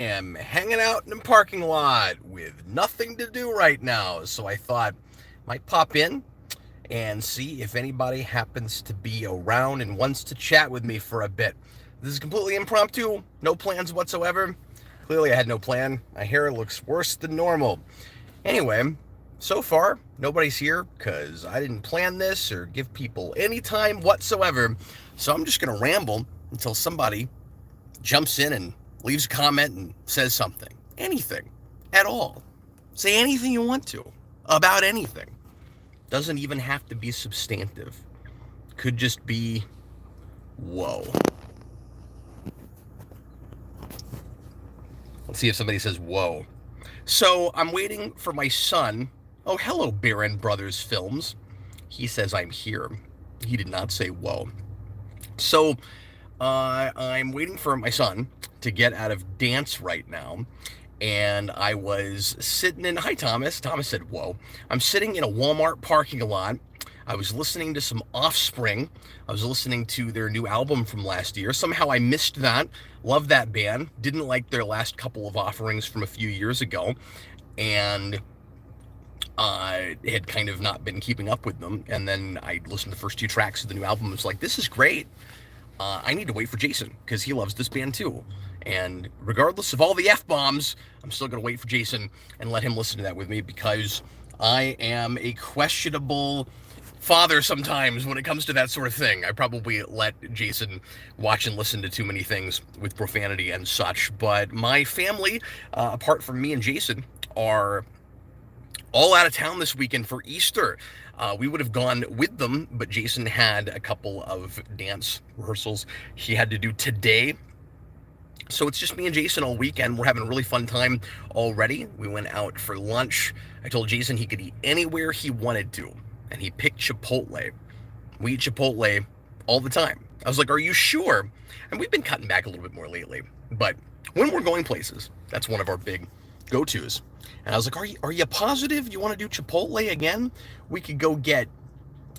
am hanging out in a parking lot with nothing to do right now, so I thought might pop in and see if anybody happens to be around and wants to chat with me for a bit. This is completely impromptu, no plans whatsoever. Clearly, I had no plan. My hair looks worse than normal. Anyway, so far, nobody's here because I didn't plan this or give people any time whatsoever. So I'm just going to ramble until somebody jumps in and leaves a comment and says something. Anything at all. Say anything you want to about anything. Doesn't even have to be substantive. Could just be, whoa. Let's see if somebody says whoa. So I'm waiting for my son. Oh, hello, Baron Brothers Films. He says I'm here. He did not say whoa. So I'm waiting for my son to get out of dance right now. And I was sitting in, hi Thomas. Thomas said, whoa. I'm sitting in a Walmart parking lot. I was listening to some Offspring. I was listening to their new album from last year. Somehow I missed that. Love that band. Didn't like their last couple of offerings from a few years ago. And I had kind of not been keeping up with them. And then I listened to the first two tracks of the new album. I was like, this is great. I need to wait for Jason because he loves this band too. And regardless of all the F-bombs, I'm still going to wait for Jason and let him listen to that with me because I am a questionable father sometimes when it comes to that sort of thing. I probably let Jason watch and listen to too many things with profanity and such. But my family, apart from me and Jason, are all out of town this weekend for Easter. We would have gone with them, but Jason had a couple of dance rehearsals he had to do today. So it's just me and Jason all weekend. We're having a really fun time already. We went out for lunch. I told Jason he could eat anywhere he wanted to, and he picked Chipotle. We eat Chipotle all the time. I was like, are you sure? And we've been cutting back a little bit more lately. But when we're going places, that's one of our big go-tos. And I was like, are you positive you want to do Chipotle again? We could go get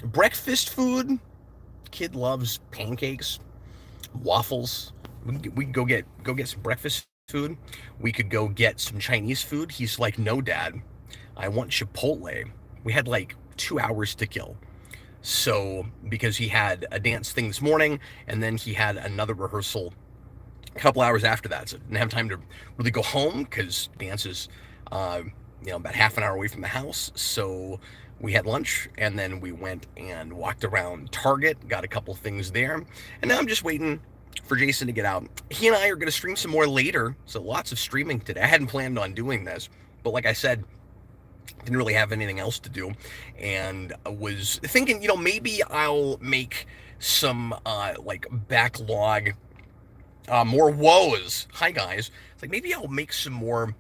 breakfast food. Kid loves pancakes, waffles. We could go get some breakfast food. We could go get some Chinese food. He's like, no, Dad, I want Chipotle. We had like 2 hours to kill. So because he had a dance thing this morning, and then he had another rehearsal a couple hours after that, so didn't have time to really go home because dance is, about half an hour away from the house. So we had lunch, and then we went and walked around Target, got a couple things there, and now I'm just waiting for Jason to get out. He and I are going to stream some more later, so lots of streaming today. I hadn't planned on doing this, but like I said, didn't really have anything else to do, and I was thinking, maybe I'll make some backlog. More woes. Hi, guys. It's like maybe I'll make some more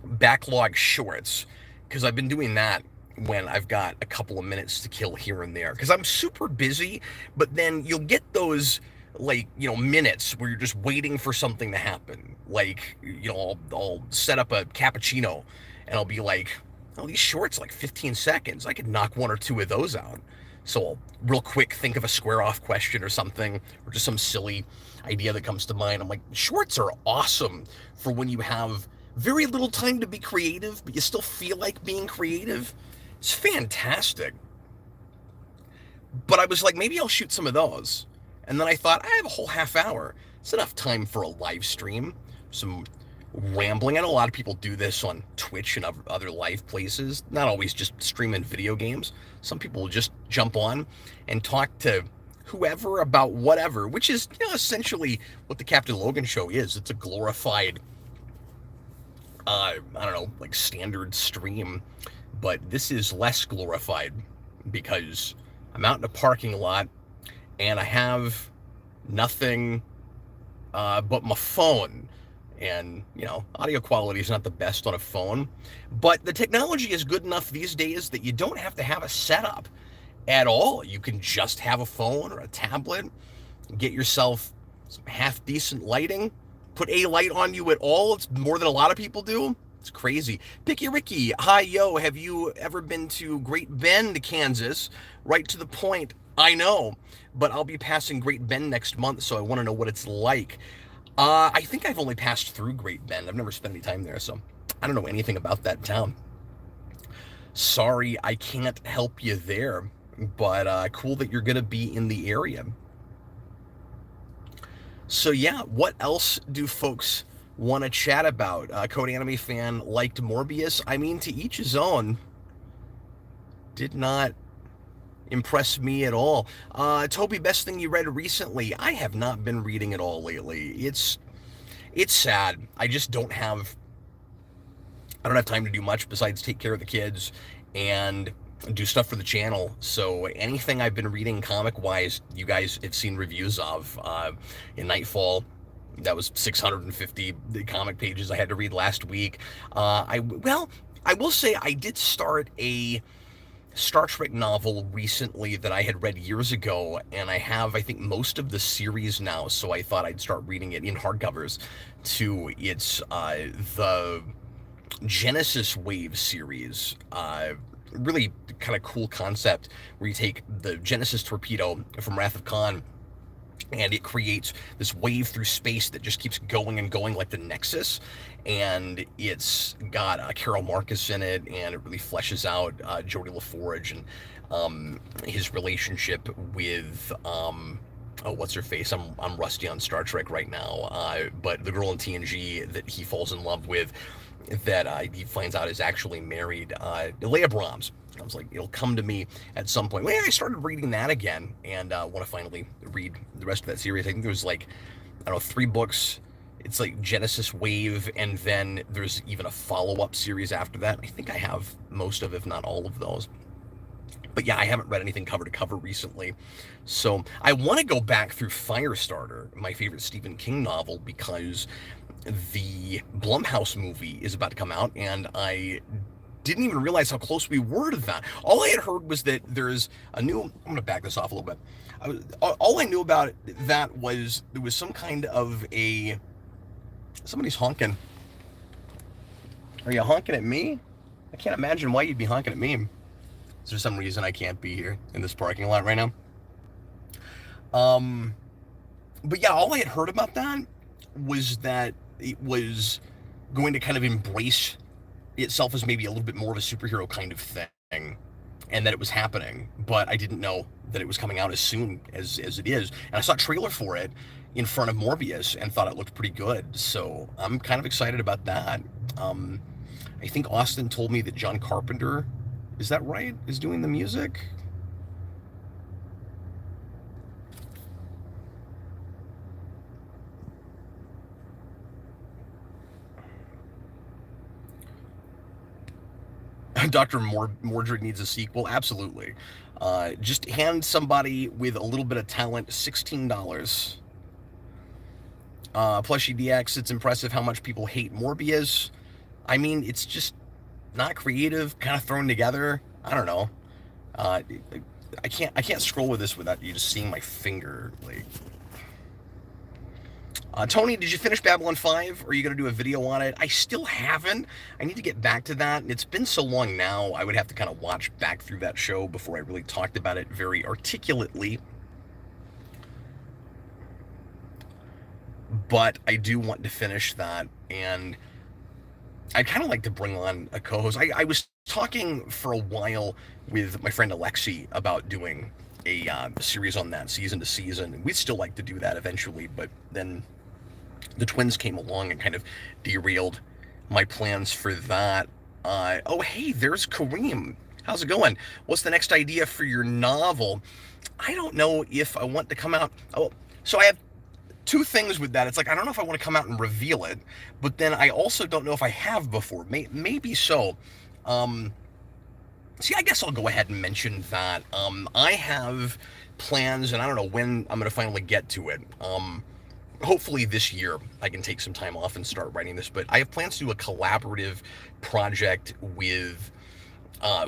backlog shorts because I've been doing that when I've got a couple of minutes to kill here and there because I'm super busy, but then you'll get those minutes where you're just waiting for something to happen. I'll set up a cappuccino and I'll be like, oh, these shorts 15 seconds. I could knock one or two of those out. So I'll real quick think of a square off question or something, or just some silly idea that comes to mind. I'm like, shorts are awesome for when you have very little time to be creative, but you still feel like being creative. It's fantastic. But I was like, maybe I'll shoot some of those. And then I thought, I have a whole half hour. It's enough time for a live stream, some rambling. I know a lot of people do this on Twitch and other live places, not always just streaming video games. Some people will just jump on and talk to whoever about whatever, which is essentially what the Captain Logan show is. It's a glorified, standard stream, but this is less glorified because I'm out in a parking lot and I have nothing but my phone. And, audio quality is not the best on a phone, but the technology is good enough these days that you don't have to have a setup at all. You can just have a phone or a tablet, get yourself some half-decent lighting, put a light on you at all. It's more than a lot of people do. It's crazy. Picky Ricky, hi, yo, have you ever been to Great Bend, Kansas? Right to the point, I know, but I'll be passing Great Bend next month, so I want to know what it's like. I think I've only passed through Great Bend. I've never spent any time there, so I don't know anything about that town. Sorry, I can't help you there, but cool that you're going to be in the area. So, yeah, what else do folks want to chat about? Code Anime Fan liked Morbius. I mean, to each his own. Did not impress me at all. Toby, best thing you read recently? I have not been reading at all lately. It's sad. I don't have time to do much besides take care of the kids and do stuff for the channel. So anything I've been reading comic wise, you guys have seen reviews of. In Nightfall, that was 650 comic pages I had to read last week. I will say I did start a Star Trek novel recently that I had read years ago, and I have, I think, most of the series now, so I thought I'd start reading it in hardcovers too. It's the Genesis Wave series. Really kind of cool concept where you take the Genesis torpedo from Wrath of Khan and it creates this wave through space that just keeps going and going like the Nexus. And it's got Carol Marcus in it, and it really fleshes out Geordie LaForge and his relationship with oh, what's her face? I'm rusty on Star Trek right now. But the girl in TNG that he falls in love with, that he finds out is actually married, Leia Brahms. I was like, it'll come to me at some point. Well, I started reading that again, and want to finally read the rest of that series. I think there was like, I don't know, 3 books. It's like Genesis Wave, and then there's even a follow-up series after that. I think I have most of, if not all of those. But yeah, I haven't read anything cover to cover recently. So I want to go back through Firestarter, my favorite Stephen King novel, because the Blumhouse movie is about to come out, and I didn't even realize how close we were to that. All I had heard was that there's a new. I'm going to back this off a little bit. All I knew about that was there was some kind of a. Somebody's honking. Are you honking at me? I can't imagine why you'd be honking at me. Is there some reason I can't be here in this parking lot right now? But yeah, all I had heard about that was that it was going to kind of embrace itself as maybe a little bit more of a superhero kind of thing, and that it was happening, but I didn't know that it was coming out as soon as it is. And I saw a trailer for it in front of Morbius and thought it looked pretty good, so I'm kind of excited about that. I think Austin told me that John Carpenter, is that right, is doing the music? Dr. Mordred needs a sequel. Absolutely. Just hand somebody with a little bit of talent $16. Plushy DX, it's impressive how much people hate Morbius. I mean, it's just not creative, kind of thrown together. I don't know. I can't scroll with this without you just seeing my finger. Like, Tony, did you finish Babylon 5? Or are you going to do a video on it? I still haven't. I need to get back to that. It's been so long now, I would have to kind of watch back through that show before I really talked about it very articulately. But I do want to finish that, and I'd kind of like to bring on a co-host. I was talking for a while with my friend Alexi about doing a series on that season to season. We'd still like to do that eventually, but then the twins came along and kind of derailed my plans for that. Oh, hey, there's Kareem. How's it going? What's the next idea for your novel? I don't know if I want to come out. Oh, so I have 2 things with that. It's like, I don't know if I want to come out and reveal it, but then I also don't know if I have before. Maybe so. See, I guess I'll go ahead and mention that. I have plans, and I don't know when I'm going to finally get to it. Hopefully this year I can take some time off and start writing this, but I have plans to do a collaborative project with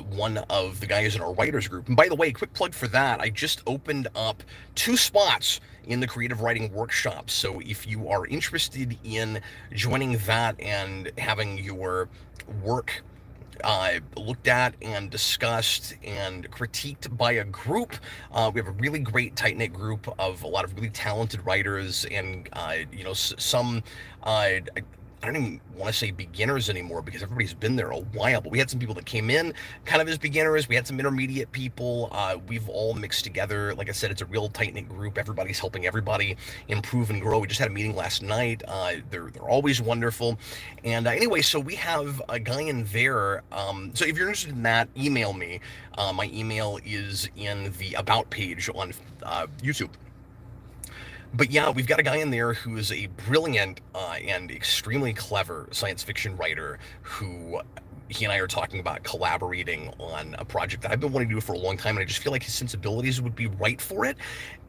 one of the guys in our writers group. And by the way, quick plug for that, I just opened up 2 spots in the creative writing workshop. So if you are interested in joining that and having your work looked at and discussed and critiqued by a group. We have a really great tight knit group of a lot of really talented writers, and some. I don't even want to say beginners anymore because everybody's been there a while, but we had some people that came in kind of as beginners. We had some intermediate people. We've all mixed together. Like I said, it's a real tight knit group. Everybody's helping everybody improve and grow. We just had a meeting last night. They're always wonderful. And anyway, so we have a guy in there. So if you're interested in that, email me. My email is in the About page on YouTube. But yeah, we've got a guy in there who is a brilliant and extremely clever science fiction writer who he and I are talking about collaborating on a project that I've been wanting to do for a long time, and I just feel like his sensibilities would be right for it.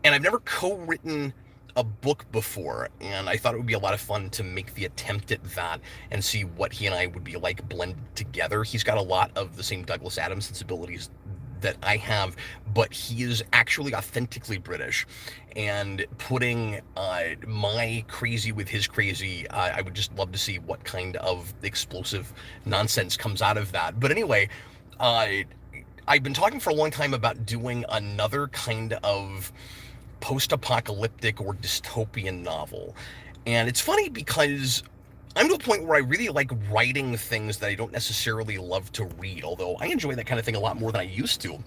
And I've never co-written a book before, and I thought it would be a lot of fun to make the attempt at that and see what he and I would be like blended together. He's got a lot of the same Douglas Adams sensibilities that I have, but he is actually authentically British. And putting my crazy with his crazy, I would just love to see what kind of explosive nonsense comes out of that. But anyway, I've been talking for a long time about doing another kind of post-apocalyptic or dystopian novel. And it's funny because I'm to a point where I really like writing things that I don't necessarily love to read, although I enjoy that kind of thing a lot more than I used to.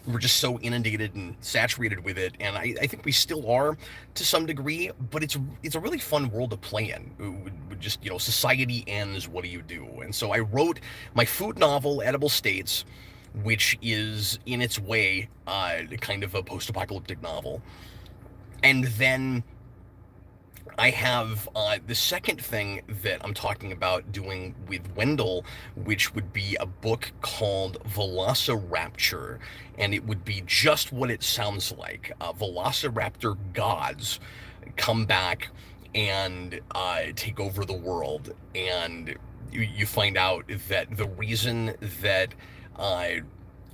We were just so inundated and saturated with it, and I think we still are to some degree, but it's a really fun world to play in. Just, society ends, what do you do? And so I wrote my food novel, Edible States, which is, in its way, kind of a post-apocalyptic novel. And then I have the second thing that I'm talking about doing with Wendell, which would be a book called Velociraptor, and it would be just what it sounds like. Velociraptor gods come back and take over the world, and you find out that the reason that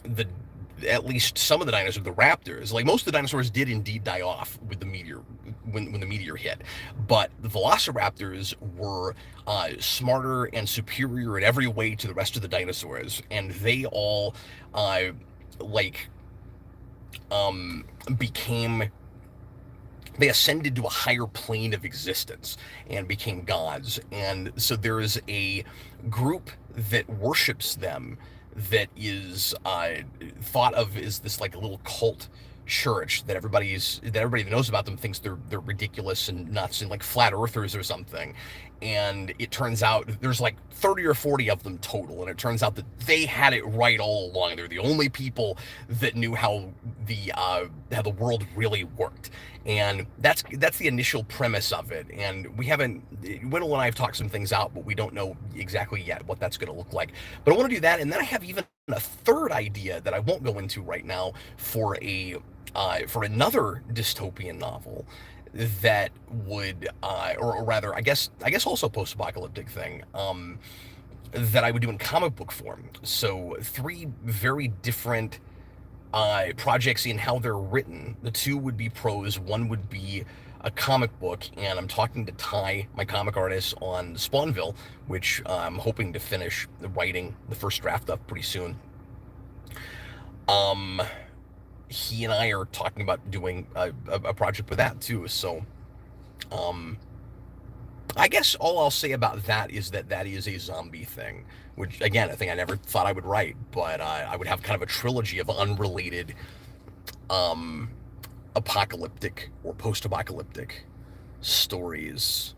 the at least some of the dinosaurs, the raptors, like most of the dinosaurs did indeed die off with the meteor when the meteor hit, but the velociraptors were smarter and superior in every way to the rest of the dinosaurs, and they all like became they ascended to a higher plane of existence and became gods. And so there is a group that worships them that is thought of as this like a little cult church that everybody that knows about them thinks they're ridiculous and nuts and like flat earthers or something. And it turns out there's like 30 or 40 of them total, and it turns out that they had it right all along. They're the only people that knew how the world really worked. And that's the initial premise of it. And we haven't, Wendell and I have talked some things out, but we don't know exactly yet what that's going to look like. But I want to do that, and then I have even a third idea that I won't go into right now for another dystopian novel that would, or rather, I guess also post-apocalyptic thing, that I would do in comic book form. So 3 very different projects in how they're written. The 2 would be prose, 1 would be a comic book, and I'm talking to Ty, my comic artist, on Spawnville, which I'm hoping to finish writing the first draft of pretty soon. He and I are talking about doing a project with that too. So, I guess all I'll say about that is that is a zombie thing, which again, I think I never thought I would write, but I would have kind of a trilogy of unrelated, apocalyptic or post-apocalyptic stories.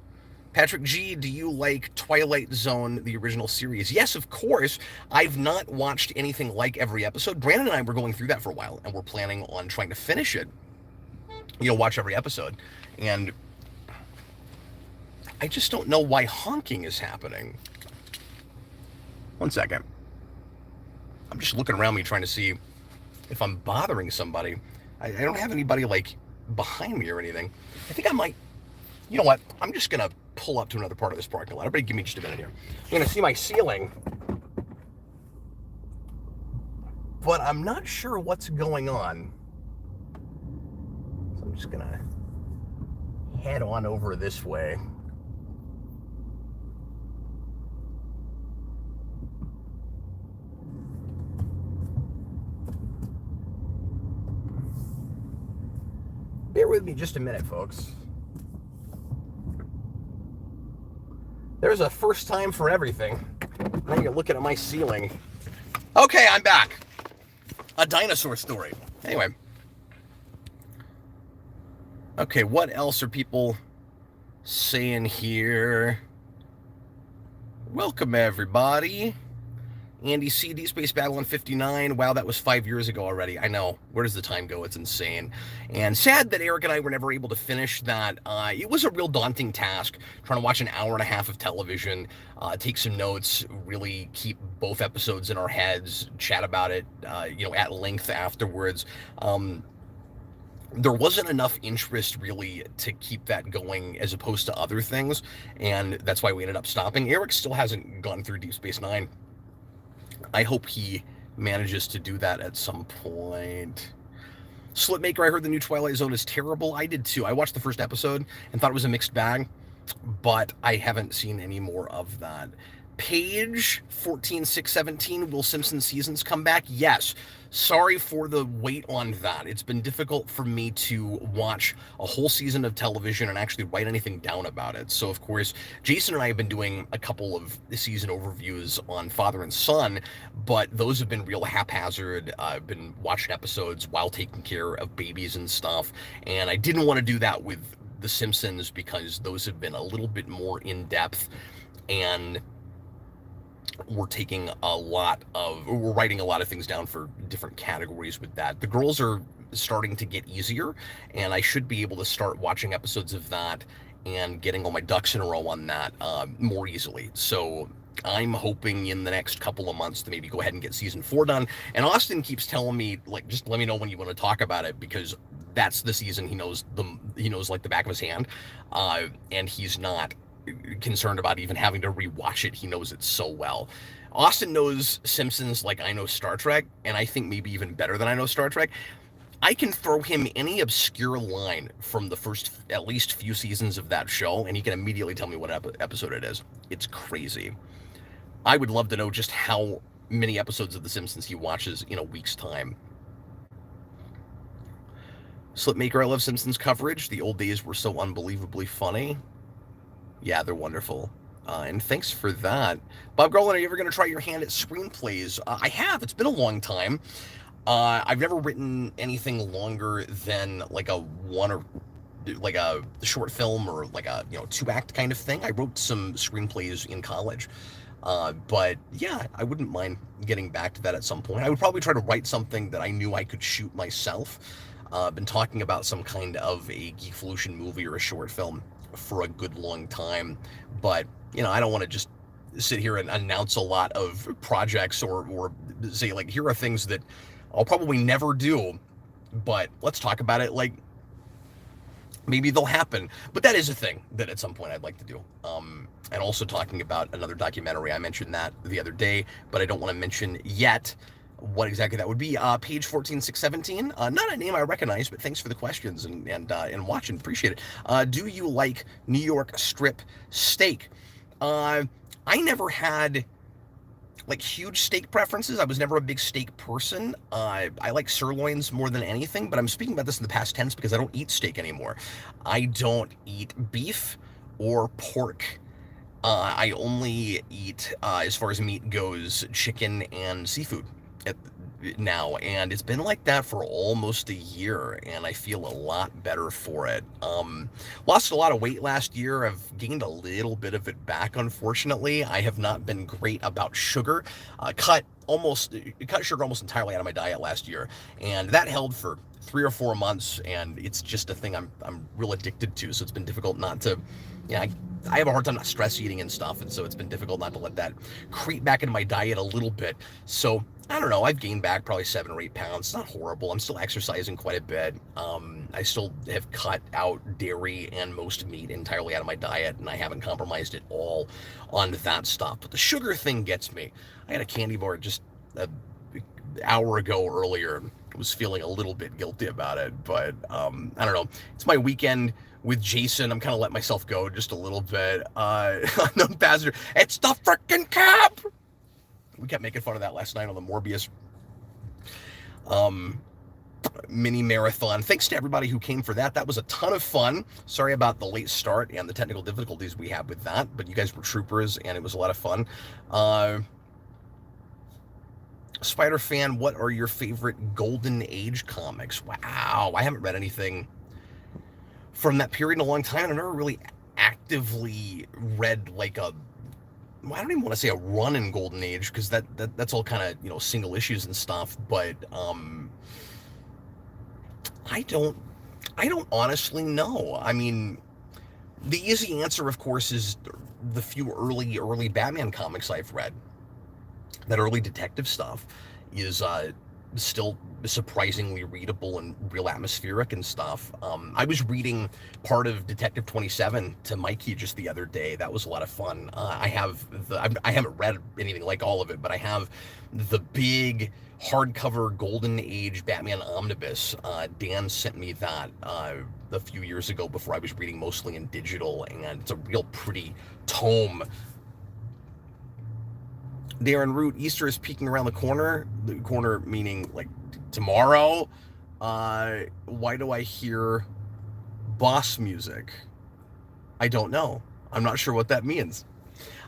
Patrick G, do you like Twilight Zone, the original series? Yes, of course. I've not watched anything like every episode. Brandon and I were going through that for a while, and we're planning on trying to finish it. Watch every episode. And I just don't know why honking is happening. One second. I'm just looking around me trying to see if I'm bothering somebody. I don't have anybody, like, behind me or anything. I think I might... You know what? I'm just going to pull up to another part of this parking lot. Everybody give me just a minute here. I'm going to see my ceiling. But I'm not sure what's going on. So I'm just going to head on over this way. with me just a minute, folks. There's a first time for everything. Now you're looking at my ceiling. Okay, I'm back. A dinosaur story. Anyway. Okay, what else are people saying here? Welcome, everybody. Andy C. Deep Space Babylon 59. Wow, that was 5 years ago already. I know. Where does the time go? It's insane. And sad that Eric and I were never able to finish that. It was a real daunting task, trying to watch an hour and a half of television, take some notes, really keep both episodes in our heads, chat about it, at length afterwards. There wasn't enough interest really to keep that going as opposed to other things, and that's why we ended up stopping. Eric still hasn't gone through Deep Space Nine. I hope he manages to do that at some point. Slipmaker, I heard the new Twilight Zone is terrible. I did too. I watched the first episode and thought it was a mixed bag, but I haven't seen any more of that. Page 14617, will Simpsons seasons come back? Yes. Sorry for the wait on that. It's been difficult for me to watch a whole season of television and actually write anything down about it. So, of course, Jason and I have been doing a couple of season overviews on Father and Son, but those have been real haphazard. I've been watching episodes while taking care of babies and stuff, and I didn't want to do that with The Simpsons because those have been a little bit more in-depth, and we're writing a lot of things down for different categories with that. The girls are starting to get easier, and I should be able to start watching episodes of that and getting all my ducks in a row on that more easily. So I'm hoping in the next couple of months to maybe go ahead and get season 4 done. And Austin keeps telling me, like, just let me know when you want to talk about it, because that's the season he knows like the back of his hand, and he's not concerned about even having to rewatch it. He knows it so well. Austin knows Simpsons like I know Star Trek, and I think maybe even better than I know Star Trek. I can throw him any obscure line from the first at least few seasons of that show, and he can immediately tell me what episode it is. It's crazy. I would love to know just how many episodes of The Simpsons he watches in a week's time. Slipmaker, I love Simpsons coverage. The old days were so unbelievably funny. Yeah, they're wonderful. And thanks for that. Bob Garland, are you ever going to try your hand at screenplays? I have. It's been a long time. I've never written anything longer than like a short film or like a 2-act kind of thing. I wrote some screenplays in college. But yeah, I wouldn't mind getting back to that at some point. I would probably try to write something that I knew I could shoot myself. Been talking about some kind of a Geekvolution movie or a short film for a good long time, but I don't want to just sit here and announce a lot of projects or say like, here are things that I'll probably never do, but let's talk about it, like maybe they'll happen. But that is a thing that at some point I'd like to do. And also talking about another documentary. I mentioned that the other day, but I don't want to mention yet what exactly that would be. Page 14617, not a name I recognize, but thanks for the questions and watching. Appreciate it. Do you like New York strip steak? I never had like huge steak preferences. I was never a big steak person. I like sirloins more than anything, but I'm speaking about this in the past tense because I don't eat steak anymore. I don't eat beef or pork. I only eat, as far as meat goes, chicken and seafood now, and it's been like that for almost a year, and I feel a lot better for it. Lost a lot of weight last year. I've gained a little bit of it back, unfortunately. I have not been great about sugar. Cut sugar almost entirely out of my diet last year, and that held for 3 or 4 months, and it's just a thing I'm real addicted to, so it's been difficult not to, I have a hard time not stress eating and stuff, and so it's been difficult not to let that creep back into my diet a little bit. So I don't know, I've gained back probably 7 or 8 pounds. It's not horrible. I'm still exercising quite a bit. I still have cut out dairy and most meat entirely out of my diet, and I haven't compromised at all on that stuff. But the sugar thing gets me. I had a candy bar just an hour ago earlier. I was feeling a little bit guilty about it, but I don't know. It's my weekend with Jason. I'm kind of letting myself go just a little bit. Unknown passenger. It's the frickin' cab! We kept making fun of that last night on the Morbius. mini marathon. Thanks to everybody who came for that. That was a ton of fun. Sorry about the late start and the technical difficulties we had with that, but you guys were troopers and it was a lot of fun. Spider fan, what are your favorite Golden Age comics? Wow, I haven't read anything from that period in a long time. I've never really actively read like a, well, I don't even want to say a run in Golden Age because that's all kind of single issues and stuff. But I don't I don't honestly know. I mean, the easy answer, of course, is the few early Batman comics I've read. That early detective stuff is still surprisingly readable and real atmospheric and stuff. I was reading part of Detective 27 to Mikey just the other day. That was a lot of fun. I haven't read anything like all of it, but I have the big hardcover Golden Age Batman omnibus. Dan sent me that a few years ago before I was reading mostly in digital, and it's a real pretty tome. Darren Root, Easter is peeking around the corner. The corner meaning like tomorrow. Why do I hear boss music? I don't know. I'm not sure what that means.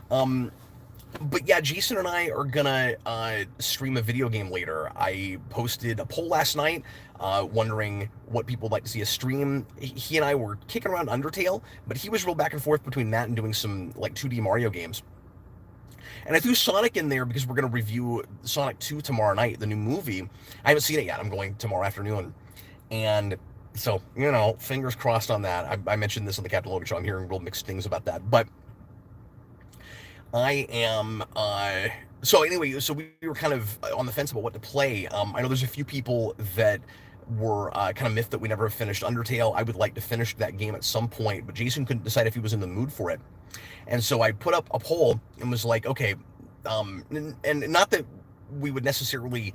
But yeah, Jason and I are gonna stream a video game later. I posted a poll last night, wondering what people would like to see us stream. He and I were kicking around Undertale, but he was real back and forth between that and doing some like 2D Mario games. And I threw Sonic in there because we're going to review Sonic 2 tomorrow night, the new movie. I haven't seen it yet. I'm going tomorrow afternoon. And so, fingers crossed on that. I mentioned this on the Captain Logan show. I'm hearing real mixed things about that. But I am. So anyway, so we were kind of on the fence about what to play. I know there's a few people that were kind of miffed that we never finished Undertale. I would like to finish that game at some point, but Jason couldn't decide if he was in the mood for it. And so I put up a poll and was like, okay, and not that we would necessarily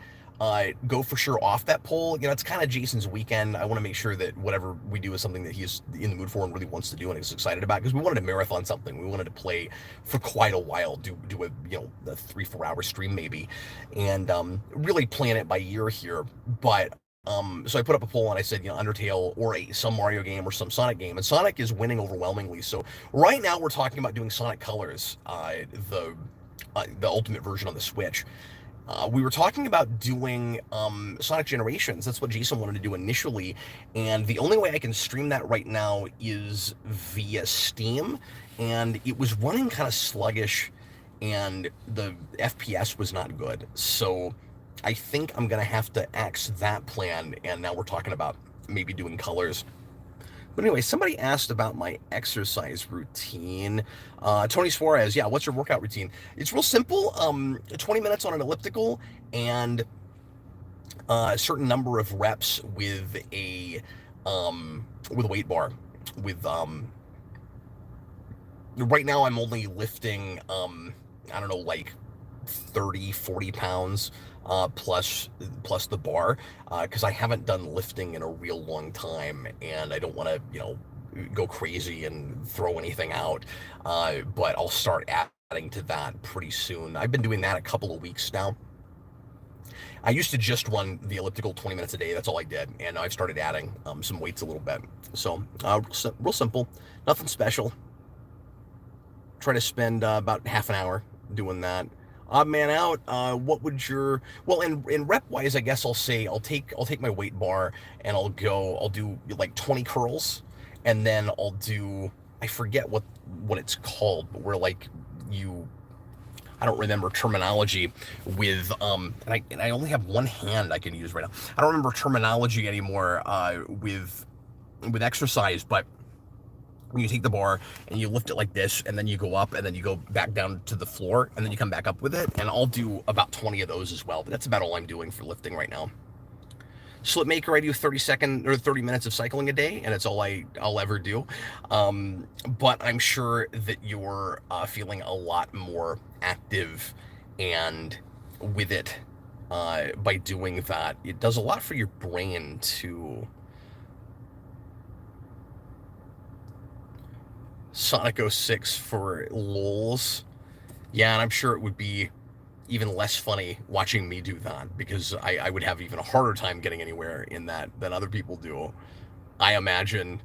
go for sure off that poll. It's kind of Jason's weekend. I want to make sure that whatever we do is something that he's in the mood for and really wants to do and is excited about, because we wanted to marathon something. We wanted to play for quite a while, do a a 3-4 hour stream maybe, and really plan it by ear here. But so I put up a poll and I said, Undertale or some Mario game or some Sonic game, and Sonic is winning overwhelmingly. So right now we're talking about doing Sonic Colors, the ultimate version on the Switch. We were talking about doing Sonic Generations. That's what Jason wanted to do initially, and the only way I can stream that right now is via Steam, and it was running kind of sluggish, and the FPS was not good. So I think I'm going to have to axe that plan, and now we're talking about maybe doing colors. But anyway, somebody asked about my exercise routine. Tony Suarez, yeah, what's your workout routine? It's real simple. 20 minutes on an elliptical and a certain number of reps with a weight bar. With right now I'm only lifting I don't know, like 30-40 pounds plus the bar, because I haven't done lifting in a real long time, and I don't want to go crazy and throw anything out, but I'll start adding to that pretty soon. I've been doing that a couple of weeks now. I used to just run the elliptical 20 minutes a day. That's all I did, and I've started adding some weights a little bit. So real simple, nothing special. Try to spend about half an hour doing that. Odd man out. What would your, well, in rep wise, I guess I'll say I'll take my weight bar and I'll do like 20 curls, and then I'll do, I forget what it's called, but where like I don't remember terminology with and I only have one hand I can use right now. I don't remember terminology anymore with exercise, but when you take the bar and you lift it like this, and then you go up, and then you go back down to the floor, and then you come back up with it, and I'll do about 20 of those as well. But that's about all I'm doing for lifting right now. Slipmaker, I do 30 minutes of cycling a day, and it's all I'll ever do. But I'm sure that you're feeling a lot more active and with it by doing that. It does a lot for your brain too. Sonic 06 for lols. Yeah, and I'm sure it would be even less funny watching me do that, because I would have even a harder time getting anywhere in that than other people do, I imagine.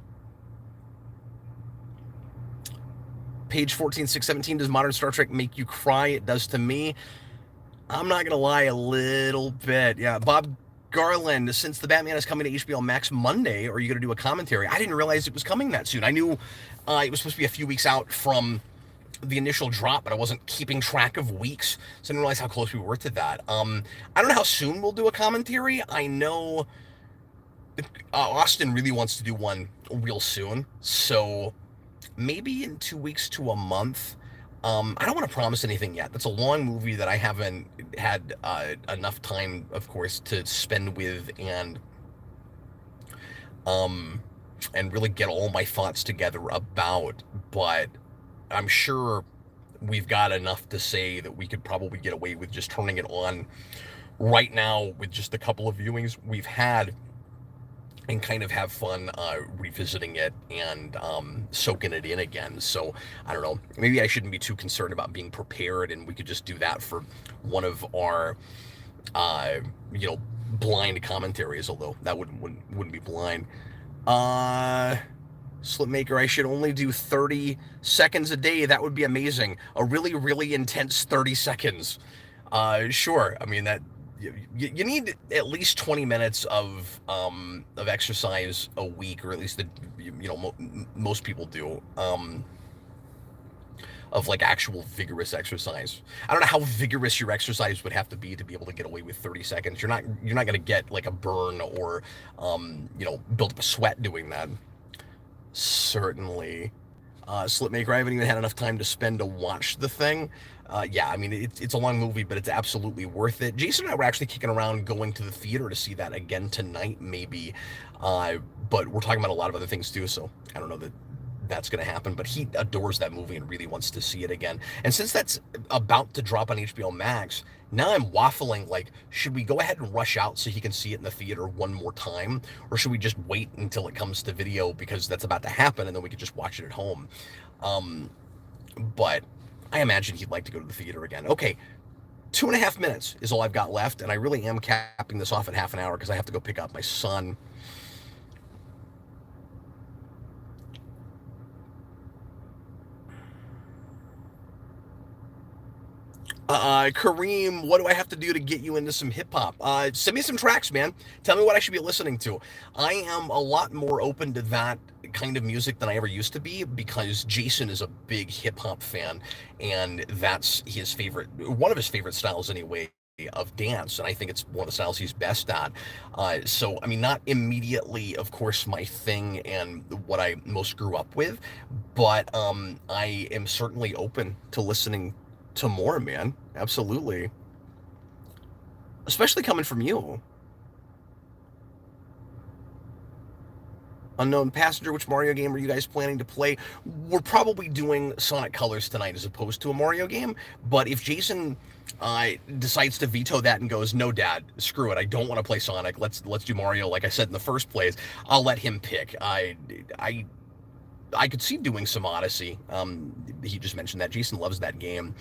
Page 14617, does modern Star Trek make you cry? It does to me. I'm not gonna lie, a little bit. Yeah, Bob Garland, since the Batman is coming to HBO Max Monday, are you gonna do a commentary? I didn't realize it was coming that soon. I knew it was supposed to be a few weeks out from the initial drop, but I wasn't keeping track of weeks, so I didn't realize how close we were to that. I don't know how soon we'll do a commentary. I know Austin really wants to do one real soon, so maybe in 2 weeks to a month. I don't want to promise anything yet. That's a long movie that I haven't had enough time, of course, to spend with um, and really get all my thoughts together about. But I'm sure we've got enough to say that we could probably get away with just turning it on right now with just a couple of viewings we've had, and kind of have fun revisiting it and soaking it in again. So I don't know. Maybe I shouldn't be too concerned about being prepared, and we could just do that for one of our, uh, you know, blind commentaries. Although that wouldn't be blind. Slipmaker, I should only do 30 seconds a day. That would be amazing. A really, really intense 30 seconds. Sure. I mean, that you need at least 20 minutes of exercise a week, or at least most people do. Of like actual vigorous exercise. I don't know how vigorous your exercise would have to be able to get away with 30 seconds. You're not going to get like a burn or build up a sweat doing that. Certainly. Slipmaker, I haven't even had enough time to spend to watch the thing. Yeah, I mean, it's a long movie, but it's absolutely worth it. Jason and I were actually kicking around going to the theater to see that again tonight, maybe. But we're talking about a lot of other things too, so I don't know that that's going to happen. But he adores that movie and really wants to see it again. And since that's about to drop on HBO Max, now I'm waffling, like, should we go ahead and rush out so he can see it in the theater one more time? Or should we just wait until it comes to video, because that's about to happen, and then we could just watch it at home? But I imagine he'd like to go to the theater again. Okay, 2.5 minutes is all I've got left, and I really am capping this off at half an hour because I have to go pick up my son. Kareem, what do I have to do to get you into some hip hop? Send me some tracks, man. Tell me what I should be listening to. I am a lot more open to that kind of music than I ever used to be, because Jason is a big hip hop fan, and that's one of his favorite styles anyway, of dance, and I think it's one of the styles he's best at. So, I mean, not immediately, of course, my thing and what I most grew up with, but I am certainly open to listening to more, man. Absolutely. Especially coming from you. Unknown Passenger, which Mario game are you guys planning to play? We're probably doing Sonic Colors tonight as opposed to a Mario game, but if Jason decides to veto that and goes, no, Dad, screw it, I don't want to play Sonic, let's do Mario like I said in the first place, I'll let him pick. I could see doing some Odyssey. He just mentioned that. Jason loves that game,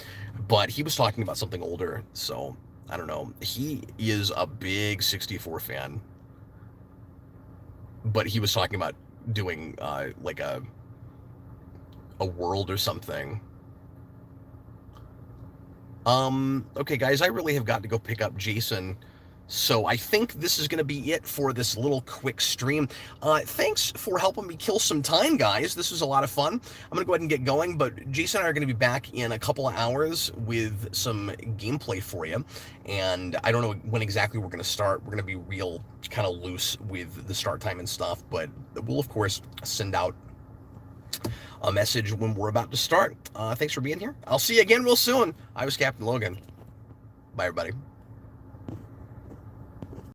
but he was talking about something older, so I don't know. He is a big 64 fan, but he was talking about doing like a world or something. Okay, guys, I really have got to go pick up Jason. So I think this is going to be it for this little quick stream. Thanks for helping me kill some time, guys. This was a lot of fun. I'm going to go ahead and get going, but Jason and I are going to be back in a couple of hours with some gameplay for you. And I don't know when exactly we're going to start. We're going to be real kind of loose with the start time and stuff, but we'll, of course, send out a message when we're about to start. Thanks for being here. I'll see you again real soon. I was Captain Logan. Bye, everybody.